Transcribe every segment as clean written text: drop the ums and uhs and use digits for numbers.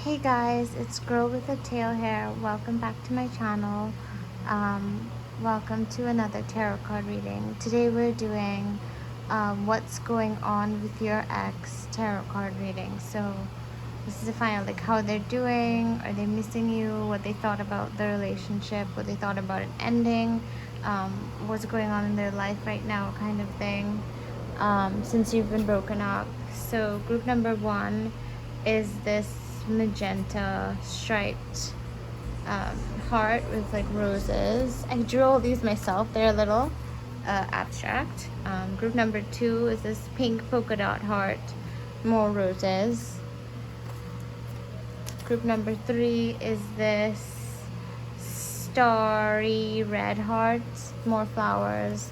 Hey guys, it's Girl with a Tail here. Welcome back to my channel. Welcome to another tarot card reading. Today we're doing what's going on with your ex tarot card reading. So this is to find out like how they're doing, are they missing you, what they thought about the relationship, what they thought about it ending, what's going on in their life right now kind of thing, since you've been broken up. So group number one is this magenta striped heart with like roses. I drew all these myself. They're a little abstract. Group number two is this pink polka dot heart, more roses. Group number three is this starry red heart, more flowers.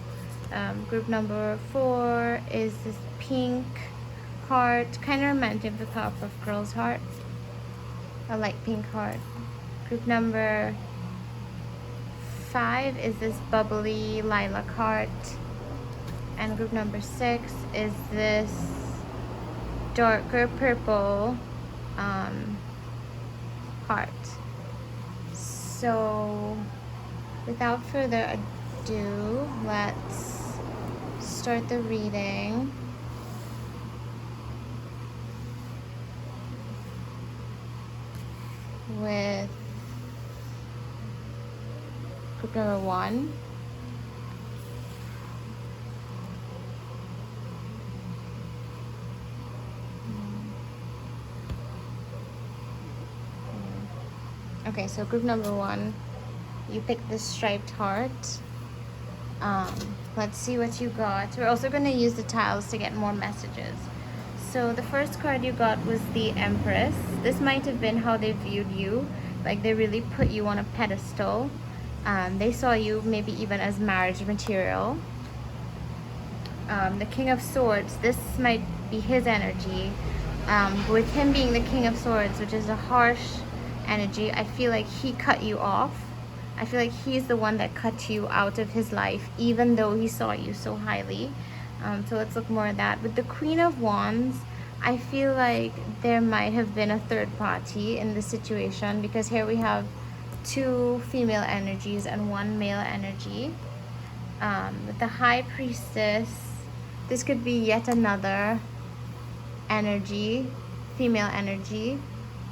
Group number four is this pink heart, kind of reminds of the Powerpuff Girls heart, a light pink heart. Group number five is this bubbly lilac heart, and group number six is this darker purple heart. So without further ado, let's start the reading. With group number one. Okay, so group number one, you picked the striped heart. Let's see what you got. We're also going to use the tiles to get more messages. So the first card you got was the Empress. This might have been how they viewed you. Like they really put you on a pedestal. They saw you maybe even as marriage material. The King of Swords, this might be his energy. With him being the King of Swords, which is a harsh energy, I feel like he cut you off. I feel like he's the one that cut you out of his life, even though he saw you so highly. So let's look more at that. With the Queen of Wands, I feel like there might have been a third party in this situation, because here we have two female energies and one male energy. With the High Priestess, this could be yet another energy, female energy,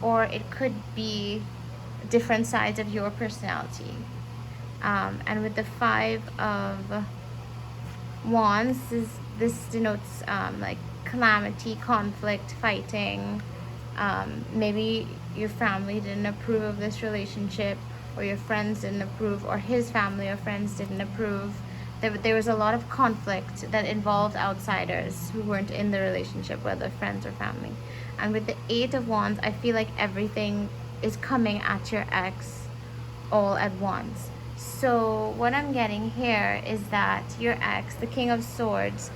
or it could be different sides of your personality. And with the Five of Wands, this denotes like calamity, conflict, fighting. Maybe your family didn't approve of this relationship, or your friends didn't approve, or his family or friends didn't approve. There was a lot of conflict that involved outsiders who weren't in the relationship, whether friends or family. And with the Eight of Wands, I feel like everything is coming at your ex all at once. So what I'm getting here is that your ex, the King of Swords,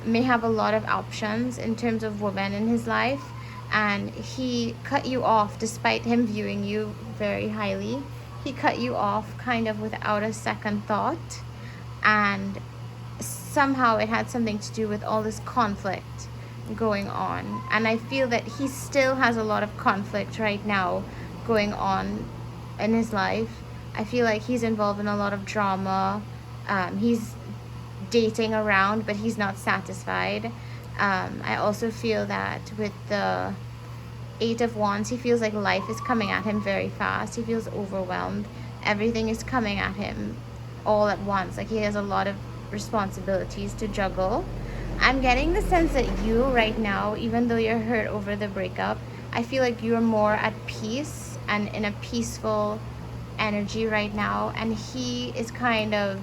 may have a lot of options in terms of women in his life, and he cut you off despite him viewing you very highly. He cut you off kind of without a second thought, and somehow it had something to do with all this conflict going on. And I feel that he still has a lot of conflict right now going on in his life. I feel like he's involved in a lot of drama. He's dating around, but he's not satisfied. I also feel that with the Eight of Wands, he feels like life is coming at him very fast. He feels overwhelmed. Everything is coming at him all at once. Like he has a lot of responsibilities to juggle. I'm getting the sense that you right now, even though you're hurt over the breakup, I feel like you're more at peace and in a peaceful energy right now, and he is kind of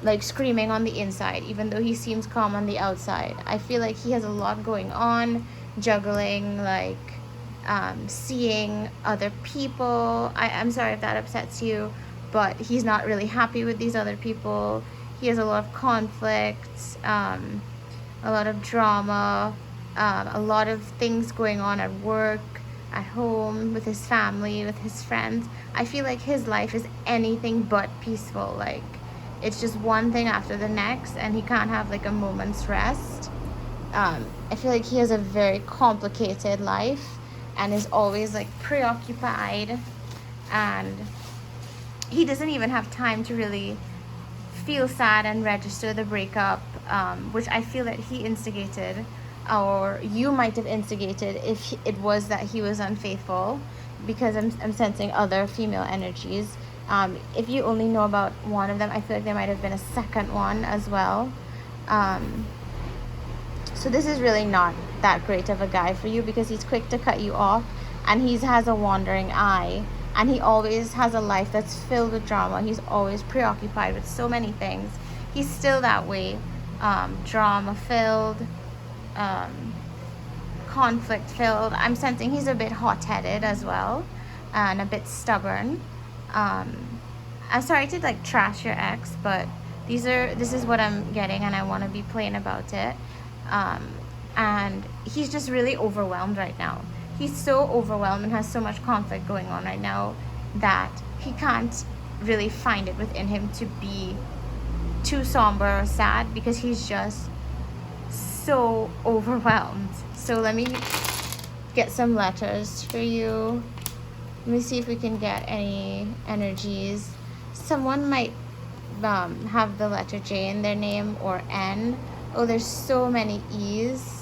like screaming on the inside, even though he seems calm on the outside. I feel like he has a lot going on, juggling, like seeing other people. I'm sorry if that upsets you, but he's not really happy with these other people. He has a lot of conflicts, a lot of drama, a lot of things going on at work, at home, with his family, with his friends. I feel like his life is anything but peaceful. Like it's just one thing after the next, and he can't have like a moment's rest. I feel like he has a very complicated life, and is always like preoccupied, and he doesn't even have time to really feel sad and register the breakup, which I feel that he instigated, or you might have instigated if it was that he was unfaithful, because I'm sensing other female energies. If you only know about one of them, I feel like there might have been a second one as well. So this is really not that great of a guy for you, because he's quick to cut you off, and he has a wandering eye, and he always has a life that's filled with drama. He's always preoccupied with so many things. He's still that way, drama filled, conflict filled. I'm sensing he's a bit hot-headed as well, and a bit stubborn. I'm sorry to like trash your ex, but this is what I'm getting, and I want to be plain about it. And he's just really overwhelmed right now. He's so overwhelmed and has so much conflict going on right now that he can't really find it within him to be too somber or sad, because he's just so overwhelmed. So let me get some letters for you. Let me see if we can get any energies. Someone might have the letter J in their name, or N. Oh, there's so many E's.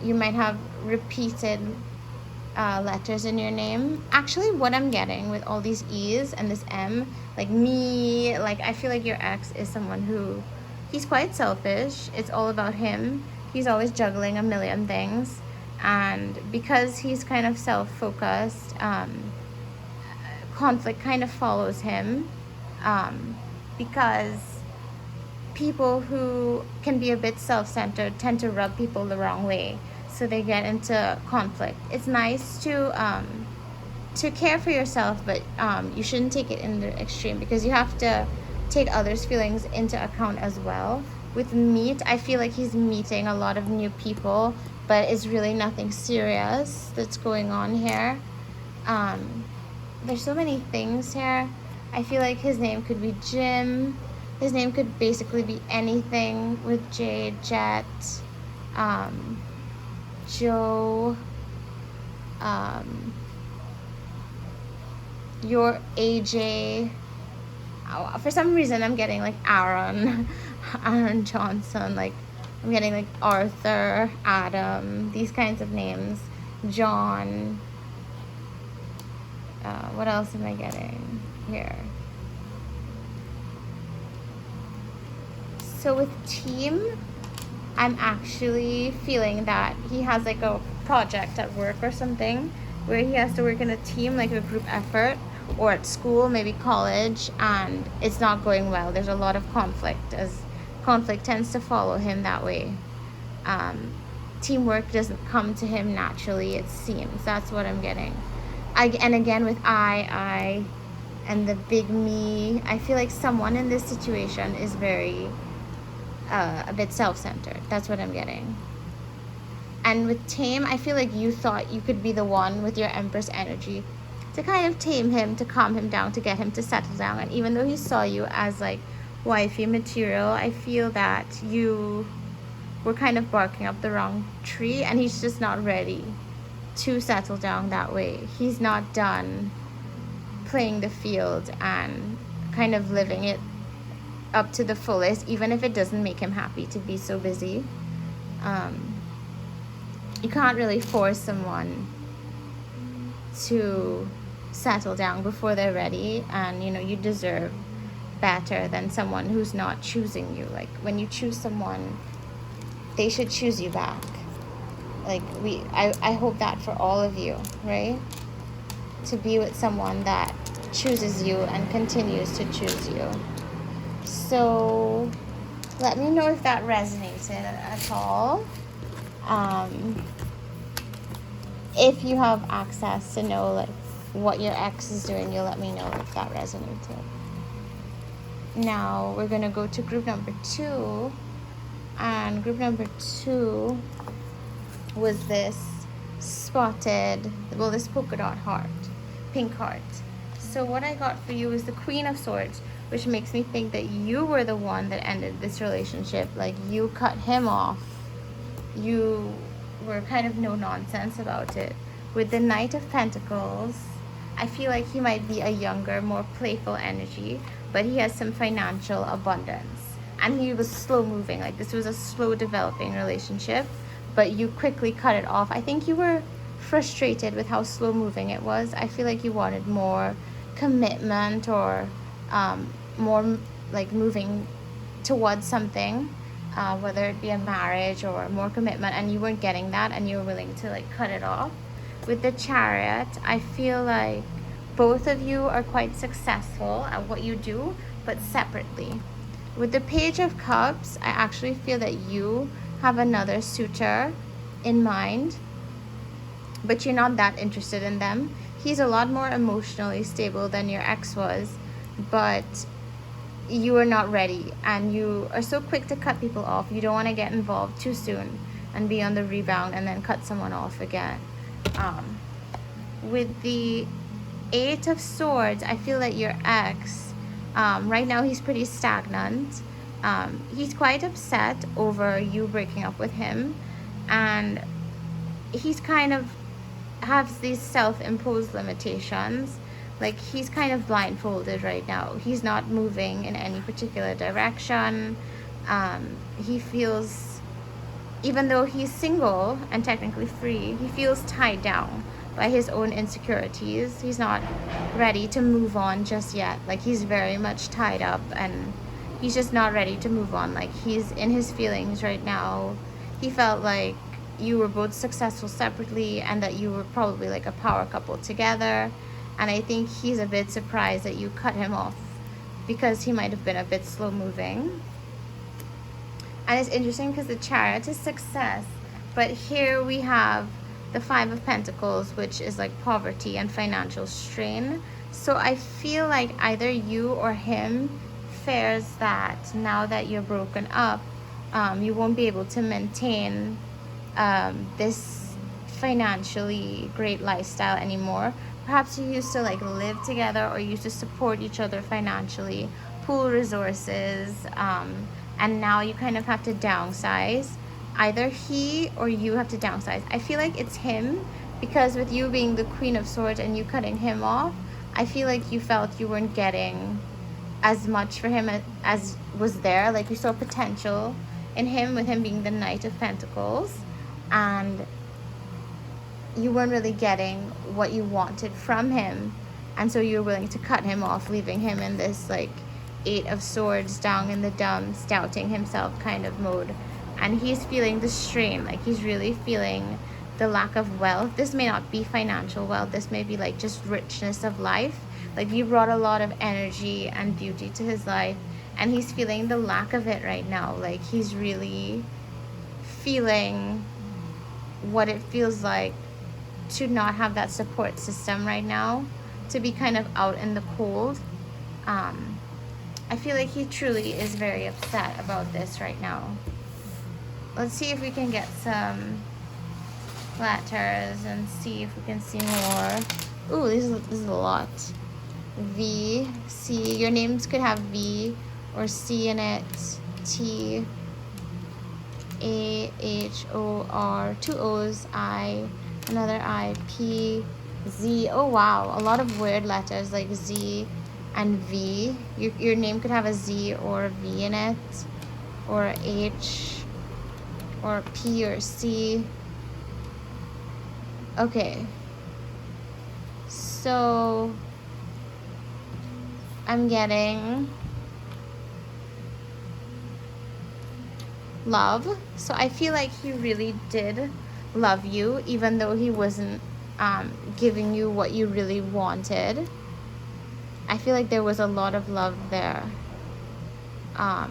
You might have repeated letters in your name. Actually, what I'm getting with all these E's and this M, like me, like I feel like your ex is someone who, he's quite selfish. It's all about him. He's always juggling a million things. And because he's kind of self-focused, conflict kind of follows him, because people who can be a bit self-centered tend to rub people the wrong way, so they get into conflict. It's nice to care for yourself, but you shouldn't take it in the extreme, because you have to take others' feelings into account as well. With meet, I feel like he's meeting a lot of new people, but it's really nothing serious that's going on here. There's so many things here. I feel like his name could be Jim. His name could basically be anything with J, Jet, Joe, your AJ. For some reason, I'm getting like Aaron Johnson. Like I'm getting like Arthur, Adam, these kinds of names. John. What else am I getting here? So with team, I'm actually feeling that he has like a project at work or something where he has to work in a team, like a group effort, or at school, maybe college, and it's not going well. There's a lot of conflict, as conflict tends to follow him that way. Teamwork doesn't come to him naturally, it seems. That's what I'm getting. And again with I, and the big me, I feel like someone in this situation is very a bit self-centered. That's what I'm getting. And with tame, I feel like you thought you could be the one with your Empress energy to kind of tame him, to calm him down, to get him to settle down. And even though he saw you as like wifey material, I feel that you were kind of barking up the wrong tree, and he's just not ready to settle down that way. He's not done playing the field and kind of living it up to the fullest, even if it doesn't make him happy to be so busy. You can't really force someone to settle down before they're ready, and you deserve better than someone who's not choosing you. Like when you choose someone, they should choose you back. Like I hope that for all of you, right? To be with someone that chooses you and continues to choose you. So let me know if that resonated at all. If you have access to know like what your ex is doing, you'll let me know if that resonated. Now we're gonna go to group number 2, and group number 2 was this this polka dot heart, pink heart. So what I got for you is the Queen of Swords, which makes me think that you were the one that ended this relationship. Like you cut him off. You were kind of no nonsense about it. With the Knight of Pentacles, I feel like he might be a younger, more playful energy, but he has some financial abundance. And he was slow moving, like this was a slow developing relationship, but you quickly cut it off. I think you were frustrated with how slow moving it was. I feel like you wanted more commitment, or more like moving towards something, whether it be a marriage or more commitment, and you weren't getting that, and you were willing to like cut it off. With the Chariot, I feel like both of you are quite successful at what you do, but separately. With the Page of Cups, I actually feel that you have another suitor in mind, but you're not that interested in them. He's a lot more emotionally stable than your ex was, but you are not ready, and you are so quick to cut people off. You don't want to get involved too soon and be on the rebound and then cut someone off again. With the Eight of Swords, I feel that your ex, right now he's pretty stagnant. He's quite upset over you breaking up with him, and he's kind of has these self-imposed limitations. Like he's kind of blindfolded right now. He's not moving in any particular direction. He feels, even though he's single and technically free, he feels tied down by his own insecurities. He's not ready to move on just yet. Like he's very much tied up, and he's just not ready to move on. Like he's in his feelings right now. He felt like you were both successful separately, and that you were probably like a power couple together. And I think he's a bit surprised that you cut him off, because he might have been a bit slow moving. And it's interesting because the Chariot is success, but here we have the Five of Pentacles, which is like poverty and financial strain. So I feel like either you or him fears that now that you're broken up, you won't be able to maintain this financially great lifestyle anymore. Perhaps you used to like live together, or you used to support each other financially, pool resources, and now you kind of have to downsize. Either he or you have to downsize. I feel like it's him, because with you being the Queen of Swords and you cutting him off, I feel like you felt you weren't getting as much for him as was there. Like you saw potential in him, with him being the Knight of Pentacles, and you weren't really getting what you wanted from him, and so you were willing to cut him off, leaving him in this like Eight of Swords down in the dumps, doubting himself kind of mode. And he's feeling the strain, like he's really feeling the lack of wealth. This may not be financial wealth, this may be like just richness of life. Like you brought a lot of energy and beauty to his life, and he's feeling the lack of it right now. Like he's really feeling what it feels like to not have that support system right now, to be kind of out in the cold. I feel like he truly is very upset about this right now. Let's see if we can get some letters and see if we can see more. Ooh, this is a lot. V, C. Your names could have V or C in it. T, A, H, O, R. Two O's. I, another I. P, Z. Oh wow, a lot of weird letters like Z and V. Your name could have a Z or a V in it, or a H, or a P or C. Okay, so I'm getting love. So I feel like he really did love you, even though he wasn't giving you what you really wanted. I feel like there was a lot of love there. I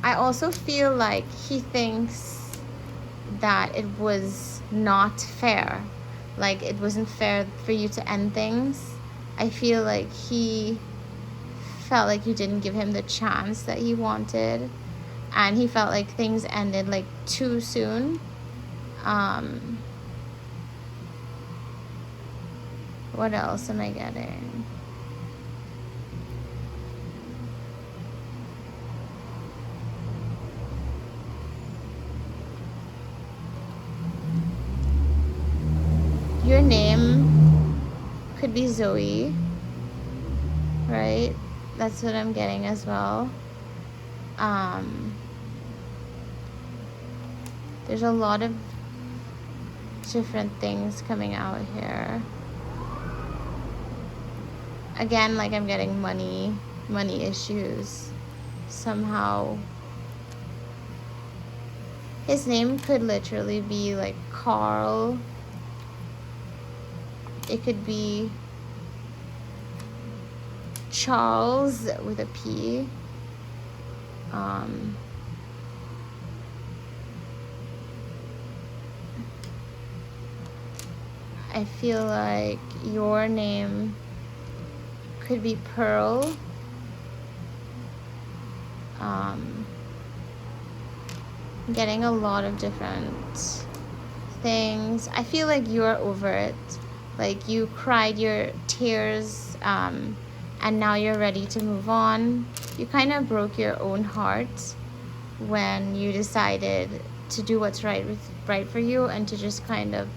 also feel like he thinks that it was not fair. Like it wasn't fair for you to end things. I feel like he felt like you didn't give him the chance that he wanted, and he felt like things ended like too soon. What else am I getting? Your name could be Zoe, right? That's what I'm getting as well. There's a lot of different things coming out here. Again, like I'm getting money issues somehow. His name could literally be like Carl. It could be Charles with a P. I feel like your name could be Pearl. I'm getting a lot of different things. I feel like you're over it. Like you cried your tears, and now you're ready to move on. You kind of broke your own heart when you decided to do what's right for you and to just kind of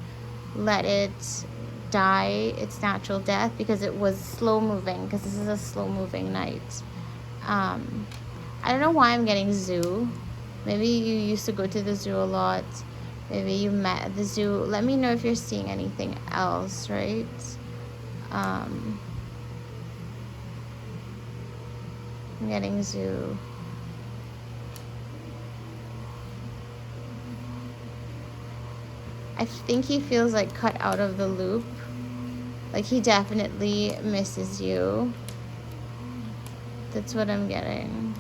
let it die its natural death, because it was slow moving, because this is a slow moving night. I don't know why I'm getting zoo. Maybe you used to go to the zoo a lot. Maybe you met at the zoo. Let me know if you're seeing anything else, right? I'm getting zoo. I think he feels like cut out of the loop. Like he definitely misses you. That's what I'm getting.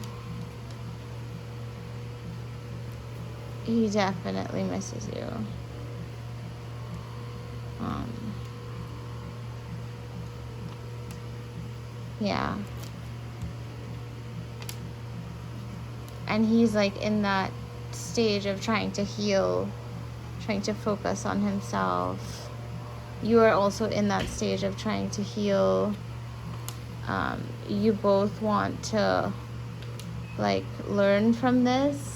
He definitely misses you. Yeah. And he's like in that stage of trying to heal, trying to focus on himself. You are also in that stage of trying to heal. You both want to like learn from this.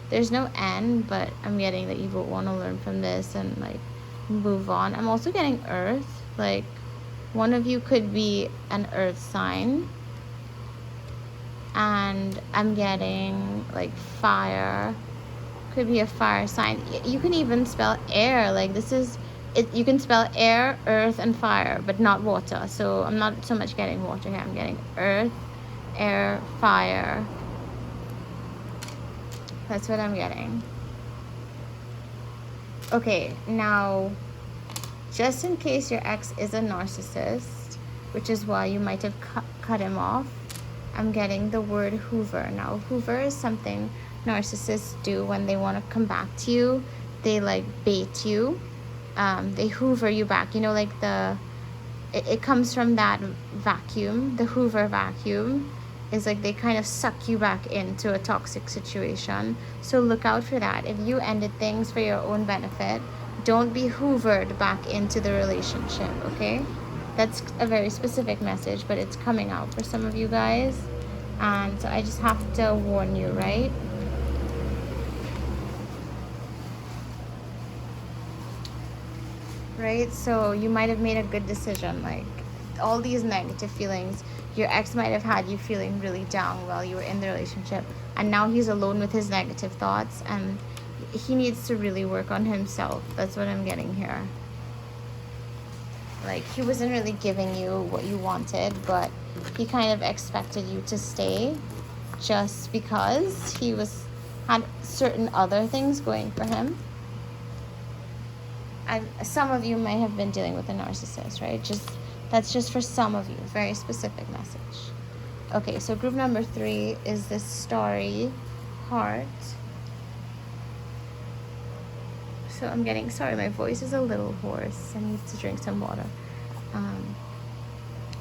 There's no end, but I'm getting that you both want to learn from this and like move on. I'm also getting earth. Like one of you could be an earth sign, and I'm getting like fire. Could be a fire sign. You can even spell air. Like this is it. You can spell air, earth, and fire, but not water. So I'm not so much getting water here. I'm getting earth, air, fire. That's what I'm getting. Okay, now, just in case your ex is a narcissist, which is why you might have cut him off, I'm getting the word hoover. Now, hoover is something narcissists do when they want to come back to you. They like bait you. They hoover you back. You know, like it comes from that vacuum. The hoover vacuum is like they kind of suck you back into a toxic situation. So look out for that. If you ended things for your own benefit, don't be hoovered back into the relationship, okay? That's a very specific message, but it's coming out for some of you guys. And so I just have to warn you, right? Right? So you might have made a good decision. Like all these negative feelings, your ex might have had you feeling really down while you were in the relationship, and now he's alone with his negative thoughts, and he needs to really work on himself. That's what I'm getting here. Like he wasn't really giving you what you wanted, but he kind of expected you to stay just because he had certain other things going for him. And some of you might have been dealing with a narcissist, right? That's just for some of you. Very specific message. Okay, so group number 3 is this Starry heart. So I'm getting, sorry, my voice is a little hoarse. I need to drink some water.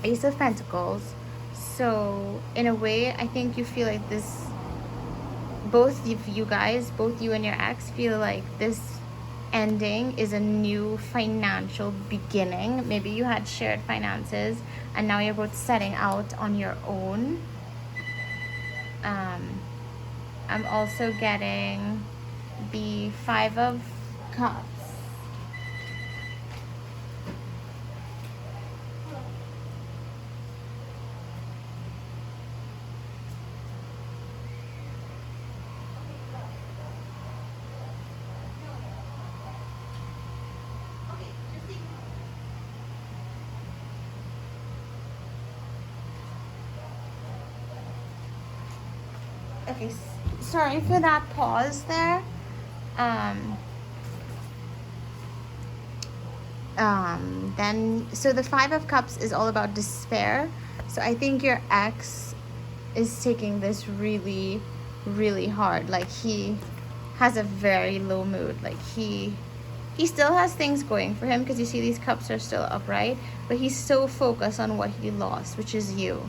Ace of Pentacles. So in a way, I think you feel like this, both of you guys, both you and your ex feel like this ending is a new financial beginning. Maybe you had shared finances and now you're both setting out on your own. I'm also getting the 5 of Cups. Okay, sorry for that pause there. Then, so the Five of Cups is all about despair. So I think your ex is taking this really, really hard. Like, he has a very low mood. Like, he still has things going for him, because you see these cups are still upright, but he's so focused on what he lost, which is you.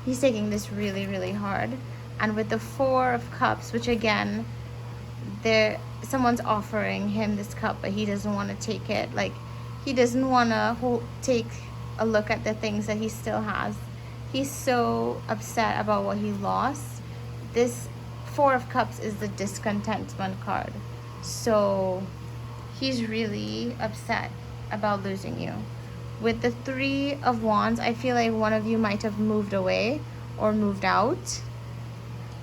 He's taking this really, really hard. And with the Four of Cups, which again, someone's offering him this cup, but he doesn't want to take it. Like, he doesn't want to take a look at the things that he still has. He's so upset about what he lost. This Four of Cups is the discontentment card. So he's really upset about losing you. With the Three of Wands, I feel like one of you might have moved away or moved out,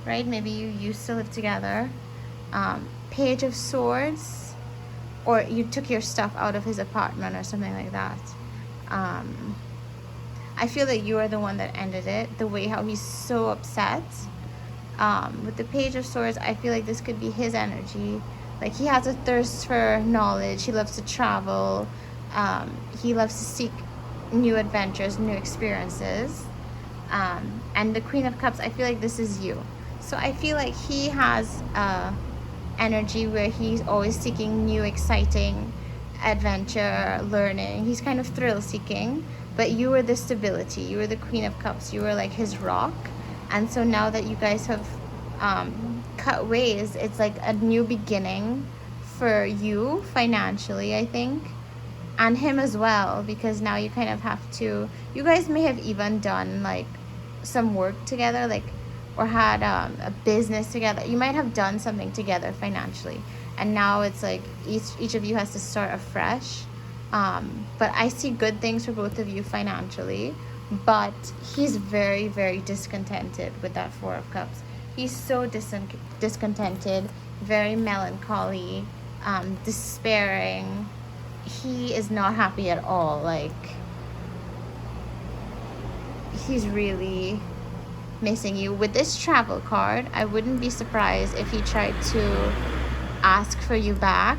right? Maybe you used to live together. Page of Swords, or you took your stuff out of his apartment or something like that. I feel that you are the one that ended it, the way how he's so upset. With the Page of Swords, I feel like this could be his energy. Like, he has a thirst for knowledge. He loves to travel. He loves to seek new adventures, new experiences. And the Queen of Cups, I feel like this is you. So I feel like he has energy where he's always seeking new, exciting adventure, learning. He's kind of thrill seeking. But you were the stability. You were the Queen of Cups. You were like his rock. And so now that you guys have cut ways, it's like a new beginning for you financially, I think, and him as well, because now you kind of have to, you guys may have even done like some work together, like, or had a business together. You might have done something together financially, and now it's like each of you has to start afresh. But I see good things for both of you financially, but he's very, very discontented with that Four of Cups. He's so discontented, very melancholy, despairing. He is not happy at all. Like, he's really missing you. With this travel card, I wouldn't be surprised if he tried to ask for you back,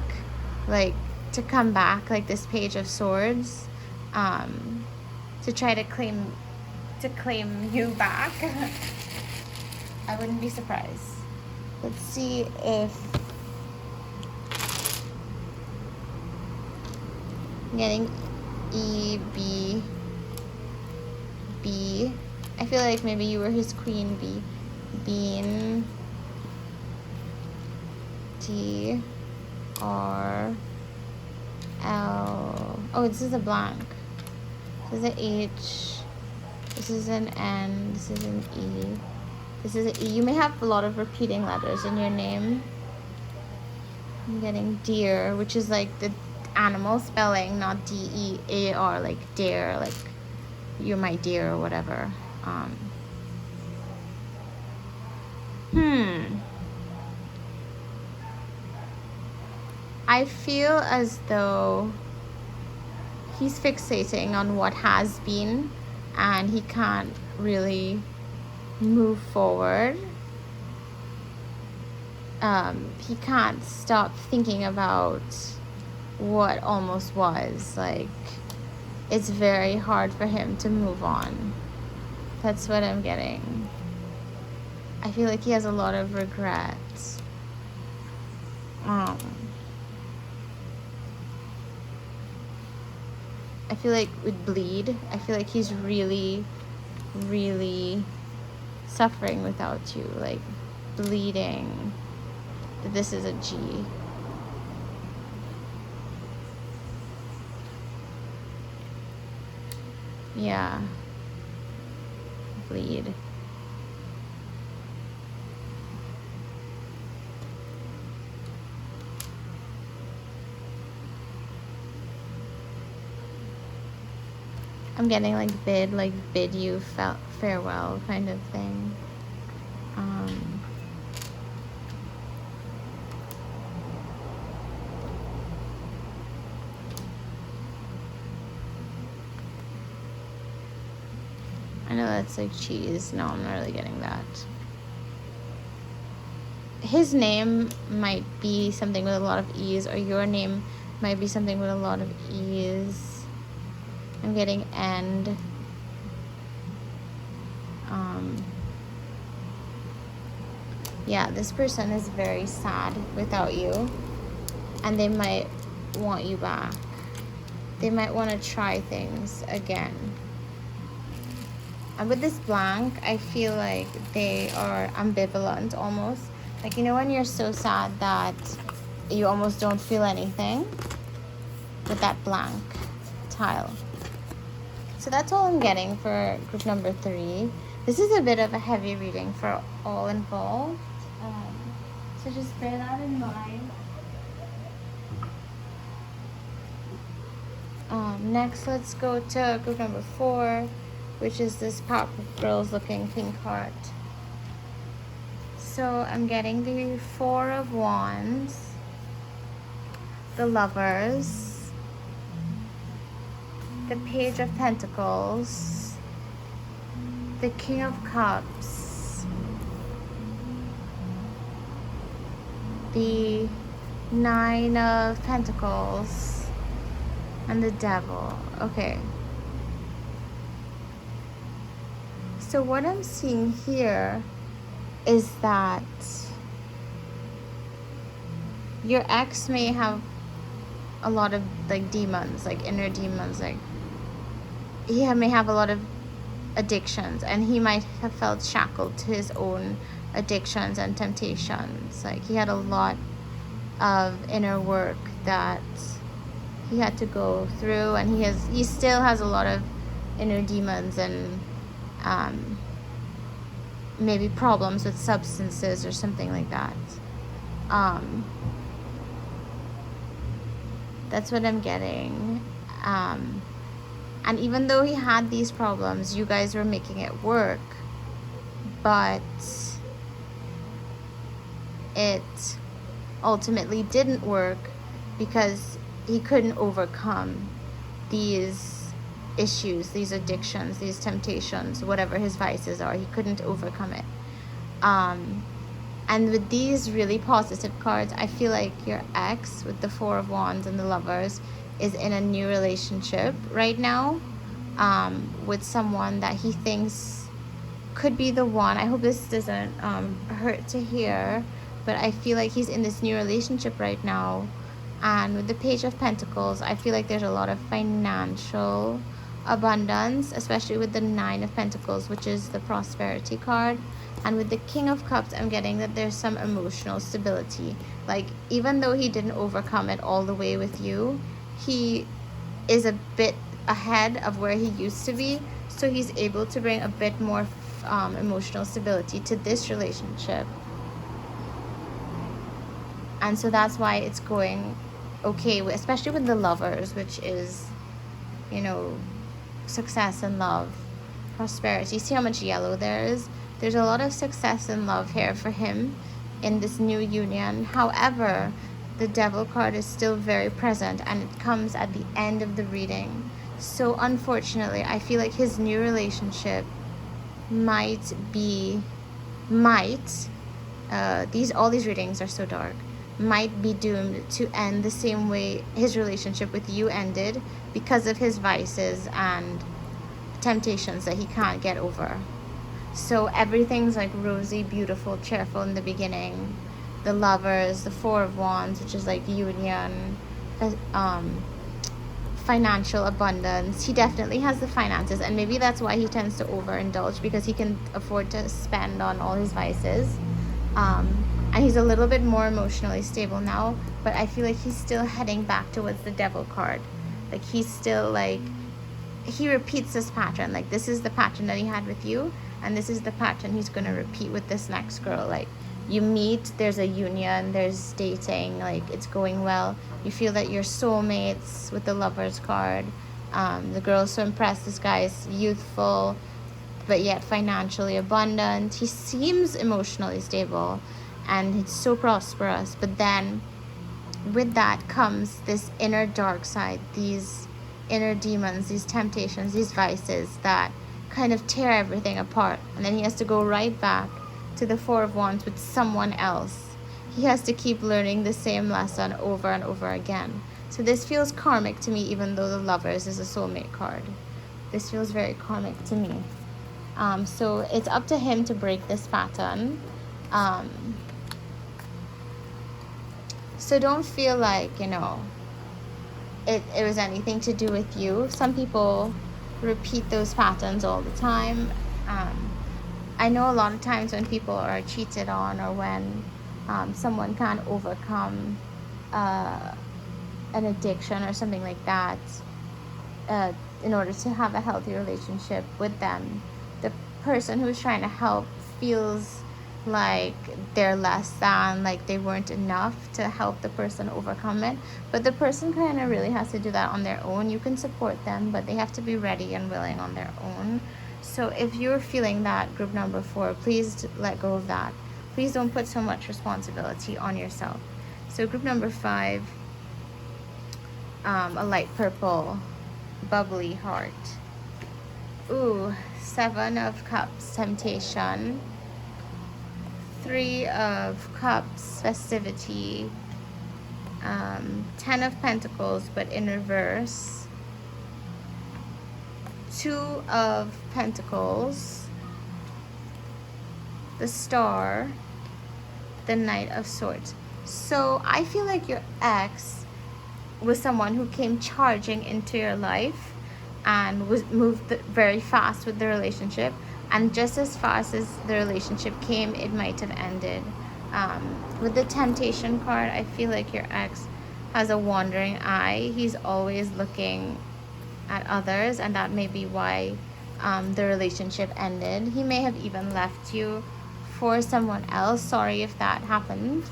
like to come back, like this Page of Swords, to try to claim you back. I wouldn't be surprised. Let's see if I'm getting E, B, B. I feel like maybe you were his queen bee. Bean, T, R, L. Oh, this is a blank. This is an H. This is an N. This is an E. This is an E. You may have a lot of repeating letters in your name. I'm getting deer, which is like the animal spelling, not D-E-A-R, like dare, like you're my dear or whatever. I feel as though he's fixating on what has been and he can't really move forward. He can't stop thinking about what almost was. Like, it's very hard for him to move on. That's what I'm getting. I feel like he has a lot of regrets. I feel like with bleed, I feel like he's really, really suffering without you, like bleeding. This is a G. Yeah. Bleed. I'm getting like bid you farewell kind of thing. I know that's like cheese. No, I'm not really getting that. His name might be something with a lot of ease, or your name might be something with a lot of ease. I'm getting end. Yeah, this person is very sad without you, and they might want you back. They might want to try things again. And with this blank, I feel like they are ambivalent almost. Like, you know when you're so sad that you almost don't feel anything? With that blank tile. So that's all I'm getting for group number 3. This is a bit of a heavy reading for all involved. So just bear that in mind. Next, let's go to group number 4, which is this Powerpuff Girls looking pink heart. So I'm getting the 4 of Wands, the Lovers, the Page of Pentacles, the King of Cups, the 9 of Pentacles, and the Devil. Okay. So what I'm seeing here is that your ex may have a lot of like demons, like inner demons. Like he may have a lot of addictions, and he might have felt shackled to his own addictions and temptations. Like he had a lot of inner work that he had to go through, and he still has a lot of inner demons and maybe problems with substances or something like that. That's what I'm getting. And even though he had these problems, you guys were making it work, but it ultimately didn't work because he couldn't overcome these issues, these addictions, these temptations, whatever his vices are. He couldn't overcome it. And with these really positive cards, I feel like your ex with the 4 of Wands and the Lovers is in a new relationship right now, with someone that he thinks could be the one. I hope this doesn't hurt to hear, but I feel like he's in this new relationship right now. And with the Page of Pentacles, I feel like there's a lot of financial abundance, especially with the 9 of Pentacles, which is the prosperity card. And with the King of Cups, I'm getting that there's some emotional stability. Like, even though he didn't overcome it all the way with you, he is a bit ahead of where he used to be. So he's able to bring a bit more emotional stability to this relationship. And so that's why it's going okay, especially with the Lovers, which is, you know, success and love, prosperity. See how much yellow there is? There's a lot of success and love here for him in this new union. However, the Devil card is still very present, and it comes at the end of the reading. So unfortunately, I feel like his new relationship might all these readings are so dark, might be doomed to end the same way his relationship with you ended, because of his vices and temptations that he can't get over. So everything's like rosy, beautiful, cheerful in the beginning. The Lovers, the 4 of Wands, which is like union, financial abundance. He definitely has the finances, and maybe that's why he tends to overindulge, because he can afford to spend on all his vices. And he's a little bit more emotionally stable now, but I feel like he's still heading back towards the Devil card. Like he's still like, he repeats this pattern. Like this is the pattern that he had with you, and this is the pattern he's going to repeat with this next girl. Like you meet, there's a union, there's dating, like it's going well. You feel that you're soulmates with the Lovers card. The girl's so impressed. This guy is youthful, but yet financially abundant. He seems emotionally stable, and he's so prosperous. But then with that comes this inner dark side, these inner demons, these temptations, these vices that kind of tear everything apart, and then he has to go right back to the Four of Wands with someone else. He has to keep learning the same lesson over and over again. So this feels karmic to me, even though the Lovers is a soulmate card. This feels very karmic to me. So it's up to him to break this pattern. So don't feel like, you know, it was anything to do with you. Some people repeat those patterns all the time. I know a lot of times when people are cheated on, or when someone can't overcome an addiction or something like that, in order to have a healthy relationship with them, the person who's trying to help feels like they're less than, like they weren't enough to help the person overcome it. But the person kind of really has to do that on their own. You can support them, but they have to be ready and willing on their own. So if you're feeling that, group number 4, please let go of that. Please don't put so much responsibility on yourself. So group number 5, a light purple bubbly heart. Ooh, 7 of Cups, temptation. 3 of Cups, festivity. 10 of Pentacles, but in reverse. 2 of Pentacles. The Star. The Knight of Swords. So I feel like your ex was someone who came charging into your life and moved very fast with the relationship. And just as fast as the relationship came, it might have ended. With the Temptation card, I feel like your ex has a wandering eye. He's always looking at others, and that may be why the relationship ended. He may have even left you for someone else. Sorry if that happened.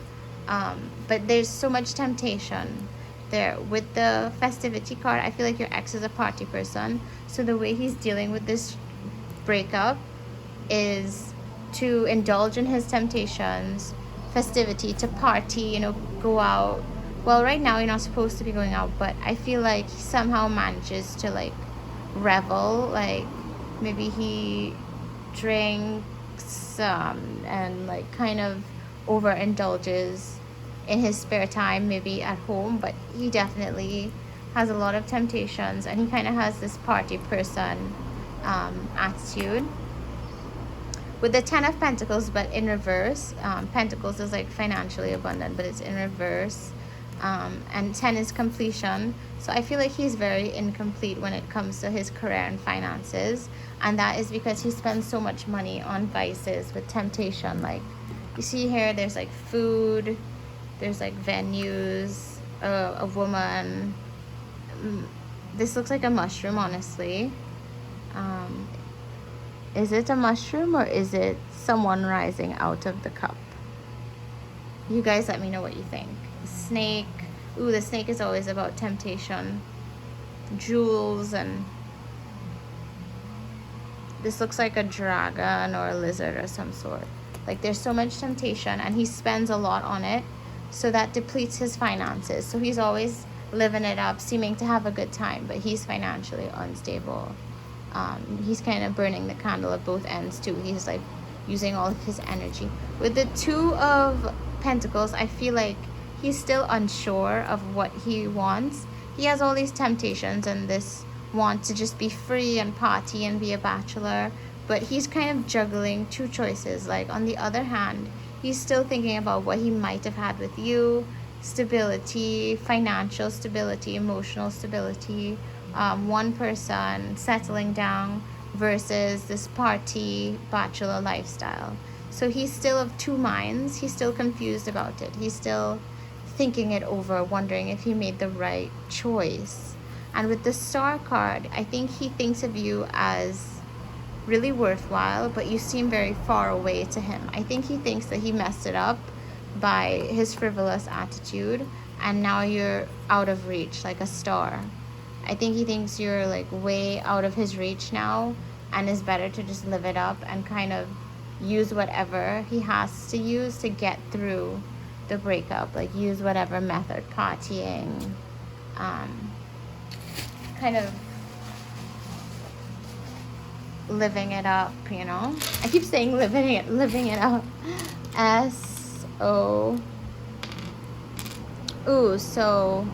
But there's so much temptation there. With the festivity card, I feel like your ex is a party person. So the way he's dealing with this breakup is to indulge in his temptations, festivity, to party, you know, go out. Well, right now you're not supposed to be going out, but I feel like he somehow manages to like revel. Like maybe he drinks and like kind of overindulges in his spare time, maybe at home, but he definitely has a lot of temptations, and he kind of has this party person attitude. With the 10 of Pentacles, but in reverse, Pentacles is like financially abundant, but it's in reverse, and 10 is completion. So I feel like he's very incomplete when it comes to his career and finances, and that is because he spends so much money on vices with temptation. Like you see here, there's like food, there's like venues, a woman. This looks like a mushroom, honestly. Is it a mushroom, or is it someone rising out of the cup? You guys let me know what you think. Snake. Ooh, the snake is always about temptation. Jewels, and this looks like a dragon or a lizard or some sort. Like there's so much temptation, and he spends a lot on it, so that depletes his finances. So he's always living it up, seeming to have a good time, but he's financially unstable. He's kind of burning the candle at both ends too. He's like using all of his energy. With the 2 of Pentacles, I feel like he's still unsure of what he wants. He has all these temptations and this want to just be free and party and be a bachelor, but he's kind of juggling 2 choices. Like on the other hand, he's still thinking about what he might have had with you: stability, financial stability, emotional stability, one person settling down versus this party bachelor lifestyle. So he's still of 2 minds. He's still confused about it. He's still thinking it over, wondering if he made the right choice. And with the Star card, I think he thinks of you as really worthwhile, but you seem very far away to him. I think he thinks that he messed it up by his frivolous attitude, and now you're out of reach, like a star. I think he thinks you're like way out of his reach now, and it's better to just live it up and kind of use whatever he has to use to get through the breakup. Like use whatever method, partying, kind of living it up, you know. I keep saying living it up. S-O. Ooh, so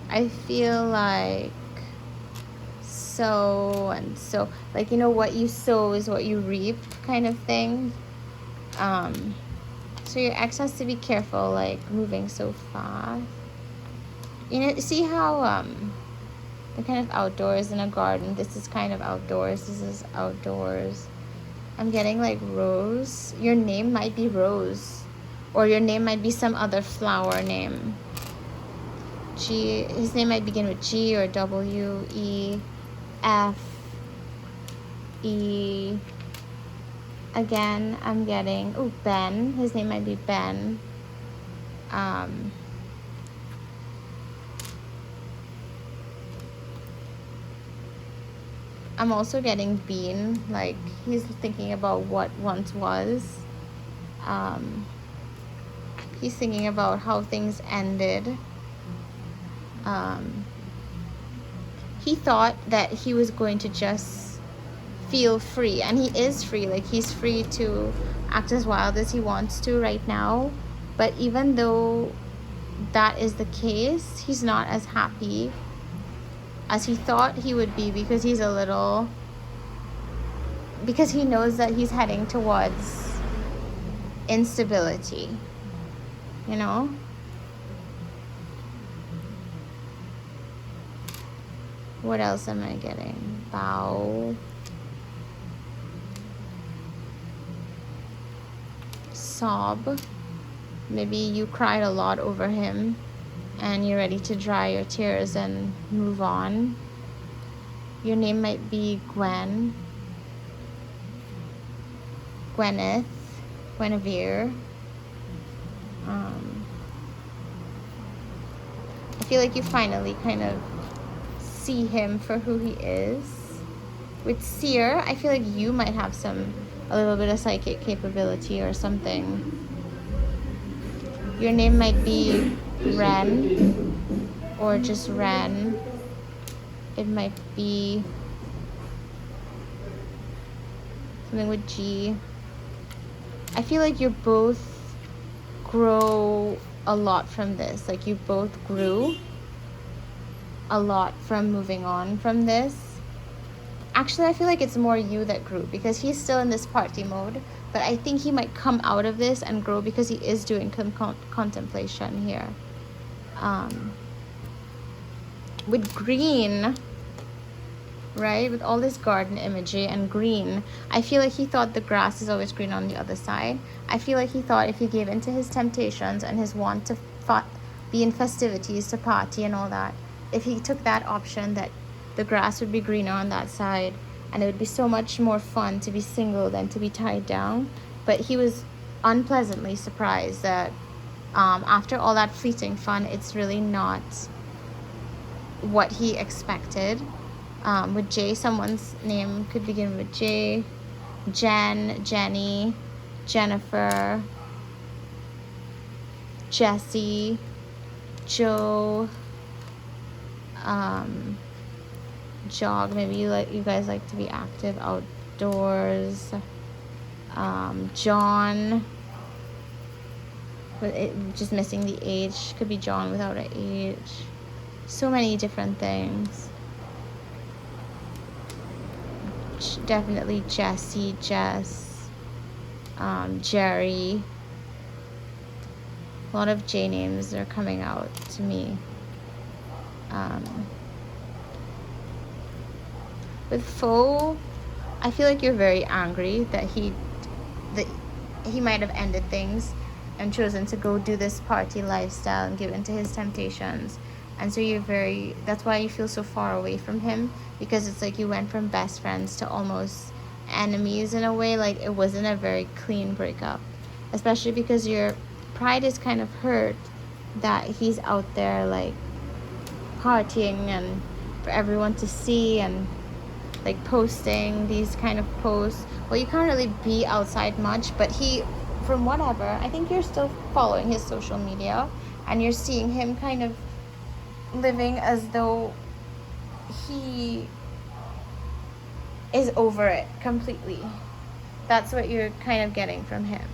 I feel like so and so, like, you know, what you sow is what you reap kind of thing. So your ex has to be careful, like, moving so fast. You know, see how they're kind of outdoors in a garden. This is kind of outdoors. This is outdoors. I'm getting like Rose. Your name might be Rose, or your name might be some other flower name. G. His name might begin with G or W, E, F, E. Again, I'm getting, oh, Ben. His name might be Ben. I'm also getting Bean. Like, he's thinking about what once was. He's thinking about how things ended. He thought that he was going to just feel free, and he is free. Like, he's free to act as wild as he wants to right now. But even though that is the case, he's not as happy as he thought he would be, because he's a little, because he knows that he's heading towards instability, you know. What else am I getting? Bow. Sob. Maybe you cried a lot over him and you're ready to dry your tears and move on. Your name might be Gwen, Gwyneth, Guinevere. I feel like you finally kind of see him for who he is. With Seer, I feel like you might have a little bit of psychic capability or something. Your name might be Ren, or just Ren. It might be something with G. I feel like you both grow a lot from this. Like, you both grew a lot from moving on from this. Actually, I feel like it's more you that grew, because he's still in this party mode. But I think he might come out of this and grow, because he is doing contemplation here. With green, right? With all this garden imagery and green, I feel like he thought the grass is always green on the other side. I feel like he thought if he gave in to his temptations and his want to be in festivities, to party and all that, if he took that option, that the grass would be greener on that side, and it would be so much more fun to be single than to be tied down. But he was unpleasantly surprised that after all that fleeting fun, it's really not what he expected. With J, someone's name could begin with J. Jen, Jenny, Jennifer, Jesse, Joe, jog. Maybe you guys like to be active outdoors. John, but just missing the H. Could be John without an H. So many different things. Definitely Jesse, Jess, Jerry. A lot of J names are coming out to me. With Faux, I feel like you're very angry that he might have ended things and chosen to go do this party lifestyle and give in to his temptations. And so that's why you feel so far away from him, because it's like you went from best friends to almost enemies in a way. Like, it wasn't a very clean breakup, especially because your pride is kind of hurt that he's out there like partying and for everyone to see, and like posting these kind of posts. Well, you can't really be outside much, but from whatever, I think you're still following his social media and you're seeing him kind of living as though he is over it completely. That's what you're kind of getting from him.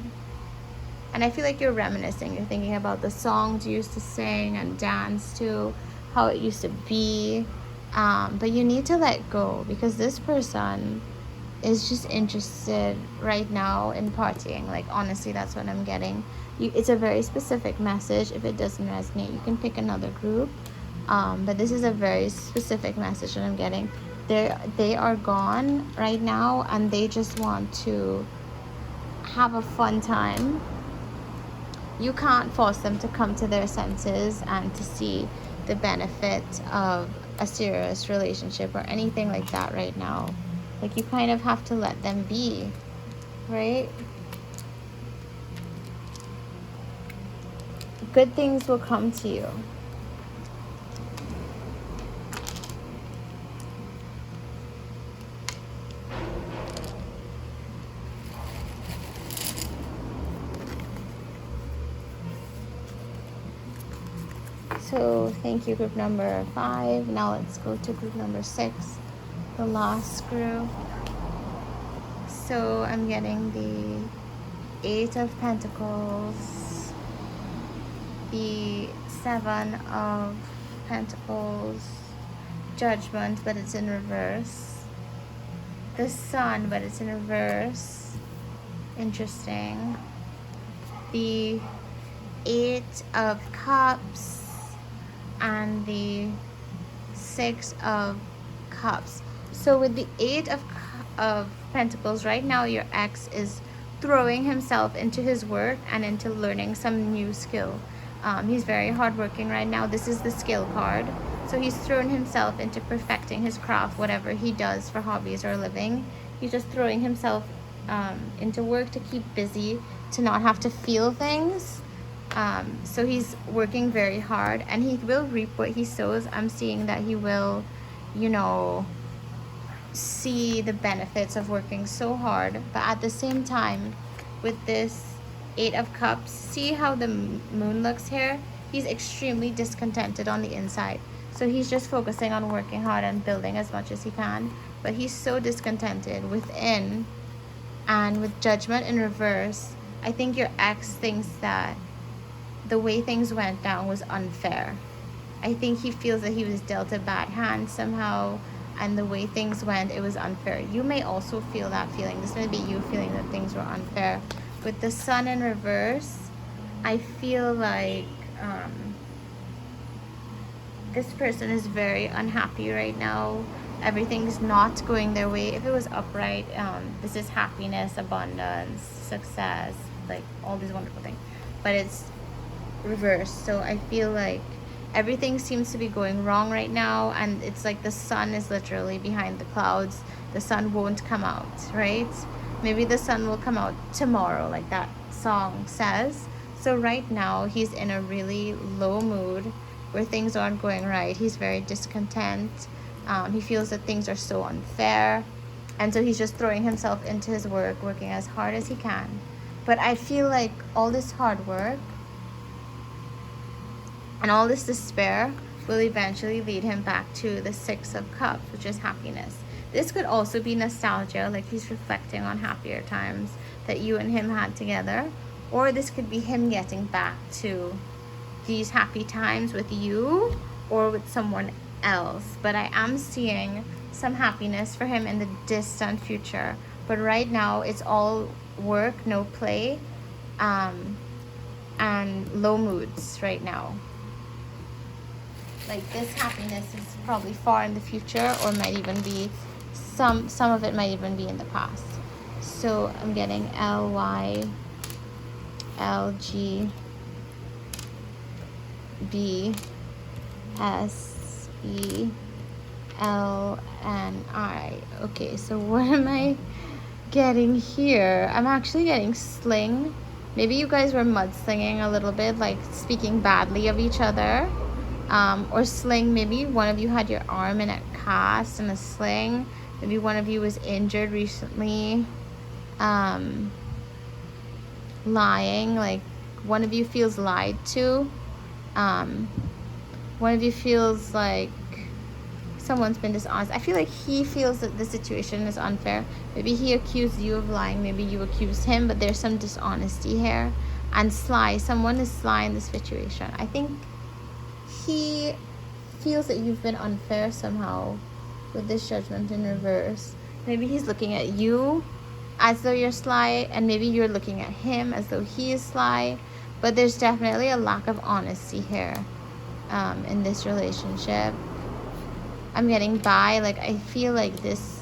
And I feel like you're reminiscing. You're thinking about the songs you used to sing and dance to, how it used to be. But you need to let go, because this person is just interested right now in partying. Like, honestly, that's what I'm getting. It's a very specific message. If it doesn't resonate, you can pick another group. But this is a very specific message that I'm getting. They are gone right now, and they just want to have a fun time. You can't force them to come to their senses and to see the benefit of a serious relationship or anything like that right now. Like, you kind of have to let them be, right? Good things will come to you. So thank you, group number 5. Now let's go to group number 6, the last group. So I'm getting the 8 of Pentacles, the 7 of Pentacles, Judgment, but it's in reverse, the Sun, but it's in reverse. Interesting. The 8 of Cups and the 6 of Cups. So with the 8 of Pentacles, right now your ex is throwing himself into his work and into learning some new skill. He's very hardworking right now. This is the skill card. So he's thrown himself into perfecting his craft, whatever he does for hobbies or living. He's just throwing himself into work to keep busy, to not have to feel things. So he's working very hard, and he will reap what he sows. I'm seeing that he will, see the benefits of working so hard. But at the same time, with this 8 of Cups, see how the moon looks here? He's extremely discontented on the inside. So he's just focusing on working hard and building as much as he can. But he's so discontented within. And with Judgment in reverse, I think your ex thinks that the way things went down was unfair. I think he feels that he was dealt a bad hand somehow, and the way things went, it was unfair. You may also feel that feeling. This may be you feeling that things were unfair. With the Sun in reverse, I feel like this person is very unhappy right now. Everything's not going their way. If it was upright, this is happiness, abundance, success, like all these wonderful things. But it's reversed. So I feel like everything seems to be going wrong right now, and it's like the sun is literally behind the clouds. The sun won't come out, right? Maybe the sun will come out tomorrow, like that song says. So right now he's in a really low mood where things aren't going right. He's very discontent. He feels that things are so unfair, and so he's just throwing himself into his work, working as hard as he can. But I feel like all this hard work and all this despair will eventually lead him back to the 6 of Cups, which is happiness. This could also be nostalgia, like he's reflecting on happier times that you and him had together. Or this could be him getting back to these happy times with you or with someone else. But I am seeing some happiness for him in the distant future. But right now, it's all work, no play, and low moods right now. Like, this happiness is probably far in the future, or might even be some of it might even be in the past. So I'm getting LY, LG, B, S, E, L, and I. Okay, so what am I getting here? I'm actually getting sling. Maybe you guys were mudslinging a little bit, like speaking badly of each other. Or sling, maybe one of you had your arm in a cast and a sling. Maybe one of you was injured recently. Lying, like one of you feels lied to. One of you feels like someone's been dishonest. I feel like he feels that the situation is unfair. Maybe he accused you of lying. Maybe you accused him, but there's some dishonesty here. And sly. Someone is sly in this situation. I think he feels that you've been unfair somehow with this Judgment in reverse. Maybe he's looking at you as though you're sly, and maybe you're looking at him as though he is sly. But there's definitely a lack of honesty here in this relationship. I'm getting by. Like, I feel like this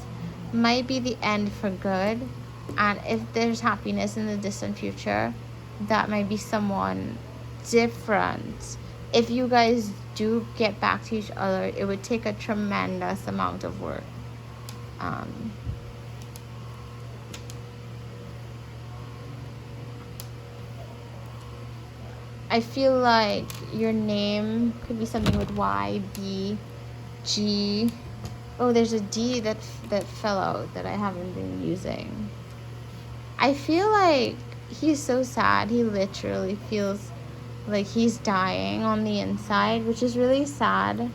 might be the end for good. And if there's happiness in the distant future, that might be someone different. If you guys do get back to each other, it would take a tremendous amount of work. I feel like your name could be something with Y, B, G. Oh, there's a D that fell out that I haven't been using. I feel like he's so sad. He literally feels like he's dying on the inside, which is really sad.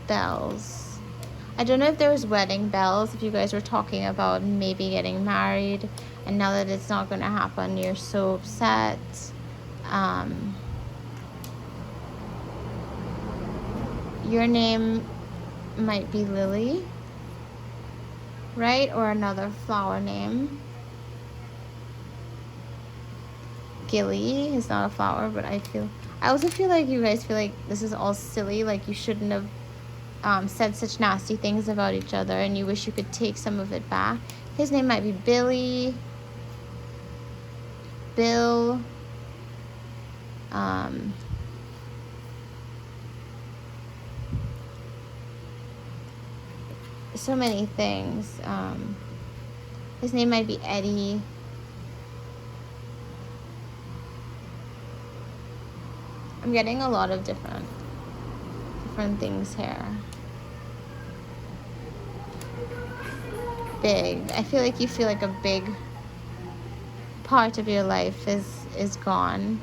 Bells. I don't know if there was wedding bells, if you guys were talking about maybe getting married, and now that it's not going to happen, you're so upset. Your name might be Lily, right? Or another flower name. Gilly is not a flower, but I also feel like you guys feel like this is all silly, like you shouldn't have said such nasty things about each other, and you wish you could take some of it back. His name might be Billy, Bill, so many things. His name might be Eddie. I'm getting a lot of different things here. Big. I feel like you feel like a big part of your life is gone.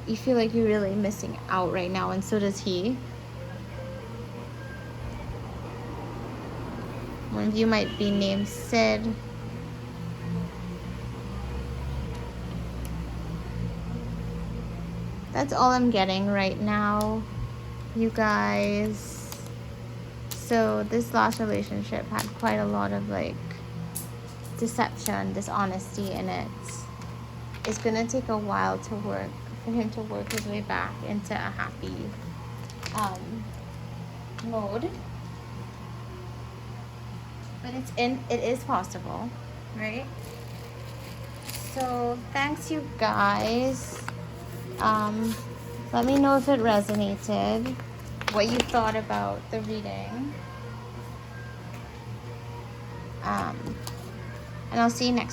You feel like you're really missing out right now, and so does he. One of you might be named Sid. That's all I'm getting right now, you guys. So this last relationship had quite a lot of like deception, dishonesty in it. It's gonna take a while for him to work his way back into a happy mode. But it is possible, right? So thanks, you guys. Let me know if it resonated, what you thought about the reading. And I'll see you next time.